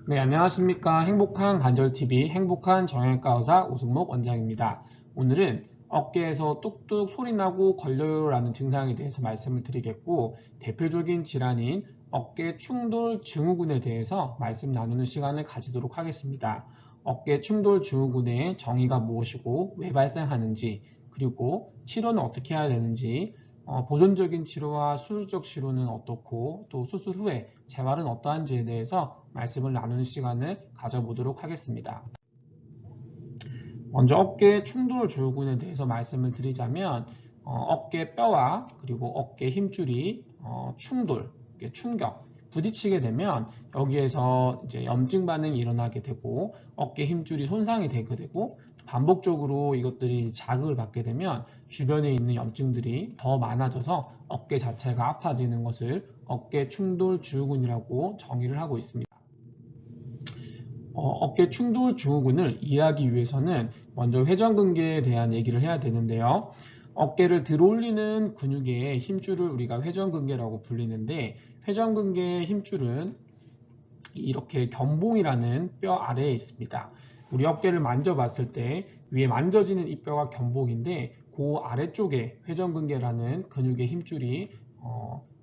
네, 안녕하십니까. 행복한 관절TV 행복한 정형외과 의사 오승목 원장입니다. 오늘은 어깨에서 뚝뚝 소리나고 걸려요라는 증상에 대해서 말씀을 드리겠고, 대표적인 질환인 어깨 충돌 증후군에 대해서 말씀 나누는 시간을 가지도록 하겠습니다. 어깨 충돌 증후군의 정의가 무엇이고 왜 발생하는지, 그리고 치료는 어떻게 해야 되는지, 보존적인 치료와 수술적 치료는 어떻고 또 수술 후에 재활은 어떠한지에 대해서 말씀을 나누는 시간을 가져보도록 하겠습니다. 먼저 어깨 충돌 증후군에 대해서 말씀을 드리자면 어깨 뼈와 그리고 어깨 힘줄이 충돌, 충격, 부딪히게 되면 여기에서 이제 염증 반응이 일어나게 되고 어깨 힘줄이 손상이 되게 되고 반복적으로 이것들이 자극을 받게 되면 주변에 있는 염증들이 더 많아져서 어깨 자체가 아파지는 것을 어깨 충돌 증후군이라고 정의를 하고 있습니다. 어깨 충돌 증후군을 이해하기 위해서는 먼저 회전근개에 대한 얘기를 해야 되는데요. 어깨를 들어올리는 근육의 힘줄을 우리가 회전근개라고 불리는데, 회전근개의 힘줄은 이렇게 견봉이라는 뼈 아래에 있습니다. 우리 어깨를 만져봤을 때 위에 만져지는 이 뼈가 견봉인데, 그 아래쪽에 회전근개라는 근육의 힘줄이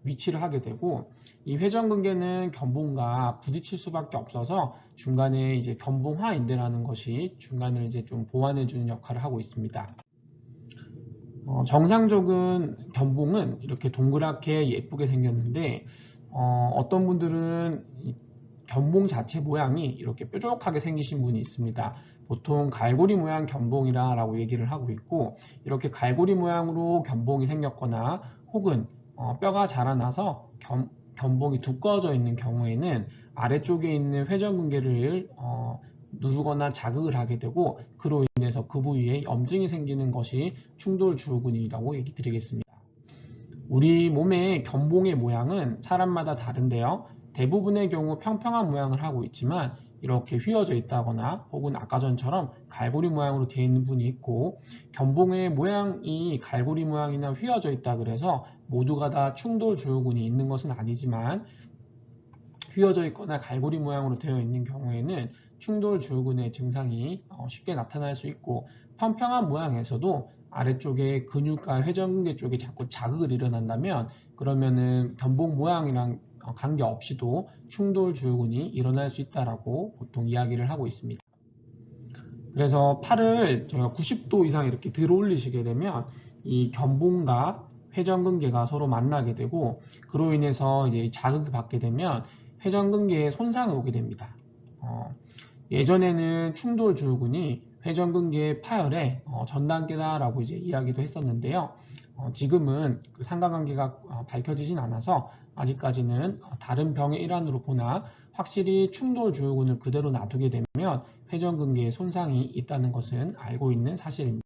위치를 하게 되고, 이 회전근개는 견봉과 부딪힐 수밖에 없어서 중간에 이제 견봉하인대라는 것이 중간을 이제 좀 보완해주는 역할을 하고 있습니다. 정상적인 견봉은 이렇게 동그랗게 예쁘게 생겼는데, 어떤 분들은 견봉 자체 모양이 이렇게 뾰족하게 생기신 분이 있습니다. 보통 갈고리 모양 견봉이라고 얘기를 하고 있고, 이렇게 갈고리 모양으로 견봉이 생겼거나 혹은 뼈가 자라나서 견봉이 두꺼워져 있는 경우에는 아래쪽에 있는 회전근개를 누르거나 자극을 하게 되고, 그로 인해서 그 부위에 염증이 생기는 것이 충돌 증후군이라고 얘기 드리겠습니다. 우리 몸의 견봉의 모양은 사람마다 다른데요. 대부분의 경우 평평한 모양을 하고 있지만 이렇게 휘어져 있다거나 혹은 아까 전처럼 갈고리 모양으로 되어 있는 분이 있고, 견봉의 모양이 갈고리 모양이나 휘어져 있다 그래서 모두가 다 충돌 증후군이 있는 것은 아니지만, 휘어져 있거나 갈고리 모양으로 되어 있는 경우에는 충돌 증후군의 증상이 쉽게 나타날 수 있고, 평평한 모양에서도 아래쪽에 근육과 회전근개 쪽에 자꾸 자극을 일어난다면 그러면은 견봉 모양이랑 관계없이도 충돌 증후군이 일어날 수 있다라고 보통 이야기를 하고 있습니다. 그래서 팔을 제가 90도 이상 이렇게 들어 올리시게 되면 이 견봉과 회전근개가 서로 만나게 되고, 그로 인해서 이제 자극을 받게 되면 회전근개에 손상이 오게 됩니다. 예전에는 충돌 증후군이 회전근개 파열의 전 단계다라고 이제 이야기도 했었는데요. 지금은 그 상관관계가 밝혀지진 않아서 아직까지는 다른 병의 일환으로 보나, 확실히 충돌 증후군을 그대로 놔두게 되면 회전근개에 손상이 있다는 것은 알고 있는 사실입니다.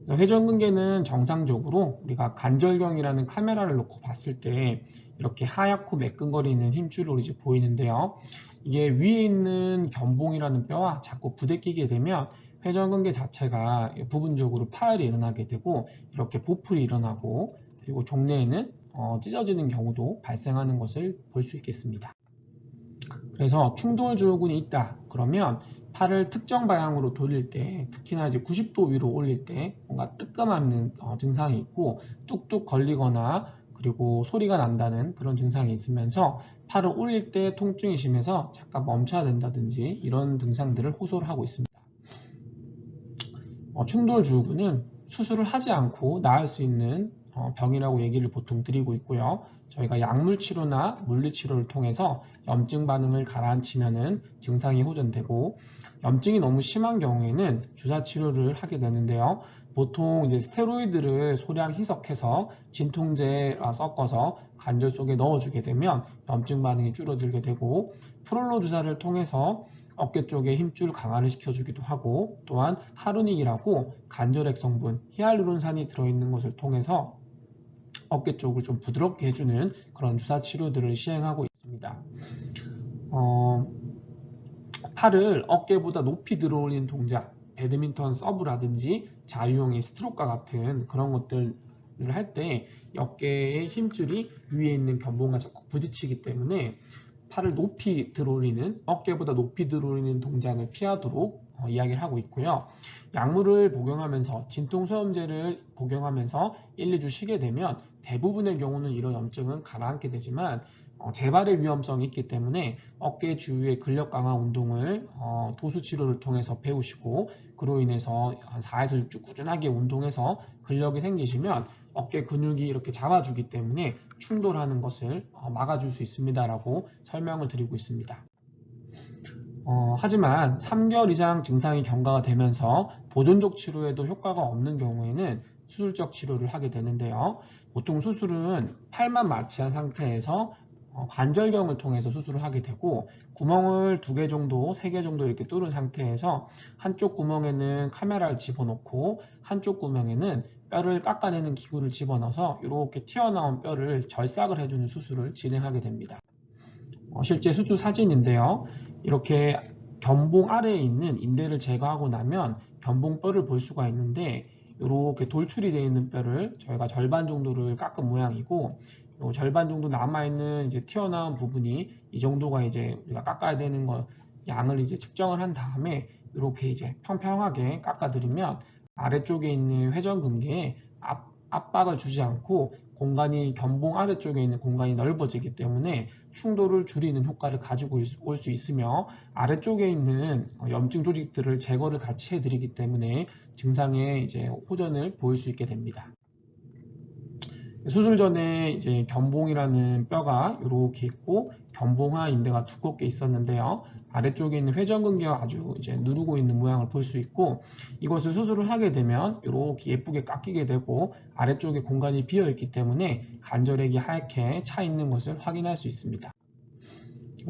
회전근개는 정상적으로 우리가 관절경이라는 카메라를 놓고 봤을 때 이렇게 하얗고 매끈거리는 힘줄로 이제 보이는데요. 이게 위에 있는 견봉이라는 뼈와 자꾸 부대끼게 되면 회전근개 자체가 부분적으로 파열이 일어나게 되고 이렇게 보풀이 일어나고, 그리고 종래에는 찢어지는 경우도 발생하는 것을 볼 수 있겠습니다. 그래서 충돌 증후군이 있다 그러면 팔을 특정 방향으로 돌릴 때, 특히나 이제 90도 위로 올릴 때 뭔가 뜨끔하는 증상이 있고 뚝뚝 걸리거나 그리고 소리가 난다는 그런 증상이 있으면서 팔을 올릴 때 통증이 심해서 잠깐 멈춰야 된다든지 이런 증상들을 호소를 하고 있습니다. 충돌 증후군은 수술을 하지 않고 나을 수 있는 병이라고 얘기를 보통 드리고 있고요. 저희가 약물 치료나 물리 치료를 통해서 염증 반응을 가라앉히면은 증상이 호전되고, 염증이 너무 심한 경우에는 주사 치료를 하게 되는데요. 보통 이제 스테로이드를 소량 희석해서 진통제와 섞어서 관절 속에 넣어주게 되면 염증 반응이 줄어들게 되고, 프롤로 주사를 통해서 어깨 쪽에 힘줄 강화를 시켜주기도 하고, 또한 하루닉이라고 관절액 성분 히알루론산이 들어있는 것을 통해서 어깨 쪽을 좀 부드럽게 해주는 그런 주사 치료들을 시행하고 있습니다. 팔을 어깨보다 높이 들어올리는 동작, 배드민턴 서브라든지 자유형의 스트로크와 같은 그런 것들을 할 때 어깨의 힘줄이 위에 있는 견봉과 자꾸 부딪히기 때문에 팔을 높이 들어올리는, 어깨보다 높이 들어올리는 동작을 피하도록 이야기를 하고 있고요. 약물을 복용하면서 진통소염제를 복용하면서 1, 2주 쉬게 되면 대부분의 경우는 이런 염증은 가라앉게 되지만 재발의 위험성이 있기 때문에 어깨 주위의 근력 강화 운동을 도수 치료를 통해서 배우시고, 그로 인해서 한 4에서 6주 꾸준하게 운동해서 근력이 생기시면 어깨 근육이 이렇게 잡아주기 때문에 충돌하는 것을 막아줄 수 있습니다라고 설명을 드리고 있습니다. 하지만 3개월 이상 증상이 경과가 되면서 보존적 치료에도 효과가 없는 경우에는 수술적 치료를 하게 되는데요. 보통 수술은 팔만 마취한 상태에서 관절경을 통해서 수술을 하게 되고, 구멍을 2개 정도, 3개 정도 이렇게 뚫은 상태에서 한쪽 구멍에는 카메라를 집어넣고 한쪽 구멍에는 뼈를 깎아내는 기구를 집어넣어서 이렇게 튀어나온 뼈를 절삭을 해주는 수술을 진행하게 됩니다. 실제 수술 사진인데요. 이렇게 견봉 아래에 있는 인대를 제거하고 나면 견봉뼈를 볼 수가 있는데, 이렇게 돌출이 되어 있는 뼈를 저희가 절반 정도를 깎은 모양이고, 요 절반 정도 남아있는 이제 튀어나온 부분이 이 정도가 이제 우리가 깎아야 되는 거 양을 이제 측정을 한 다음에 이렇게 이제 평평하게 깎아드리면 아래쪽에 있는 회전근개에 압박을 주지 않고 공간이 견봉 아래쪽에 있는 공간이 넓어지기 때문에 충돌을 줄이는 효과를 가지고 올 수 있으며, 아래쪽에 있는 염증 조직들을 제거를 같이 해드리기 때문에 증상의 이제 호전을 보일 수 있게 됩니다. 수술 전에 이제 견봉이라는 뼈가 이렇게 있고 견봉하 인대가 두껍게 있었는데요. 아래쪽에 있는 회전근개가 아주 이제 누르고 있는 모양을 볼 수 있고, 이것을 수술을 하게 되면 이렇게 예쁘게 깎이게 되고 아래쪽에 공간이 비어 있기 때문에 관절액이 하얗게 차 있는 것을 확인할 수 있습니다.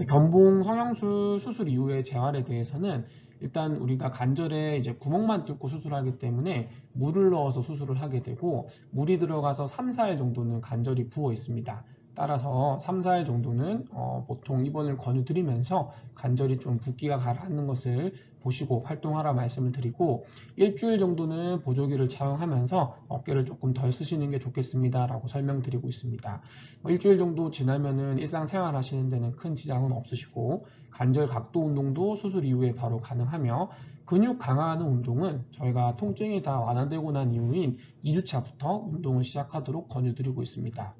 견봉 성형술 수술 이후의 재활에 대해서는 일단 우리가 관절에 이제 구멍만 뚫고 수술하기 때문에 물을 넣어서 수술을 하게 되고, 물이 들어가서 3, 4일 정도는 관절이 부어 있습니다. 따라서 3, 4일 정도는 보통 입원을 권유드리면서 관절이 좀 붓기가 가라앉는 것을 보시고 활동하라 말씀을 드리고, 일주일 정도는 보조기를 차용하면서 어깨를 조금 덜 쓰시는 게 좋겠습니다 라고 설명드리고 있습니다. 일주일 정도 지나면은 일상생활 하시는 데는 큰 지장은 없으시고, 관절 각도 운동도 수술 이후에 바로 가능하며, 근육 강화하는 운동은 저희가 통증이 다 완화되고 난 이후인 2주차부터 운동을 시작하도록 권유드리고 있습니다.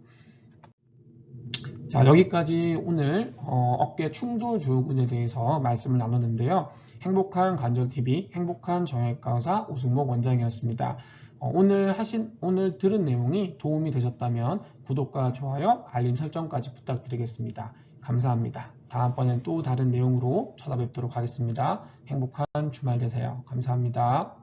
자, 여기까지 오늘 어깨 충돌 증후군에 대해서 말씀을 나눴는데요. 행복한 관절TV 행복한 정형외과 의사 오승목 원장이었습니다. 오늘 들은 내용이 도움이 되셨다면 구독과 좋아요, 알림 설정까지 부탁드리겠습니다. 감사합니다. 다음번엔 또 다른 내용으로 찾아뵙도록 하겠습니다. 행복한 주말 되세요. 감사합니다.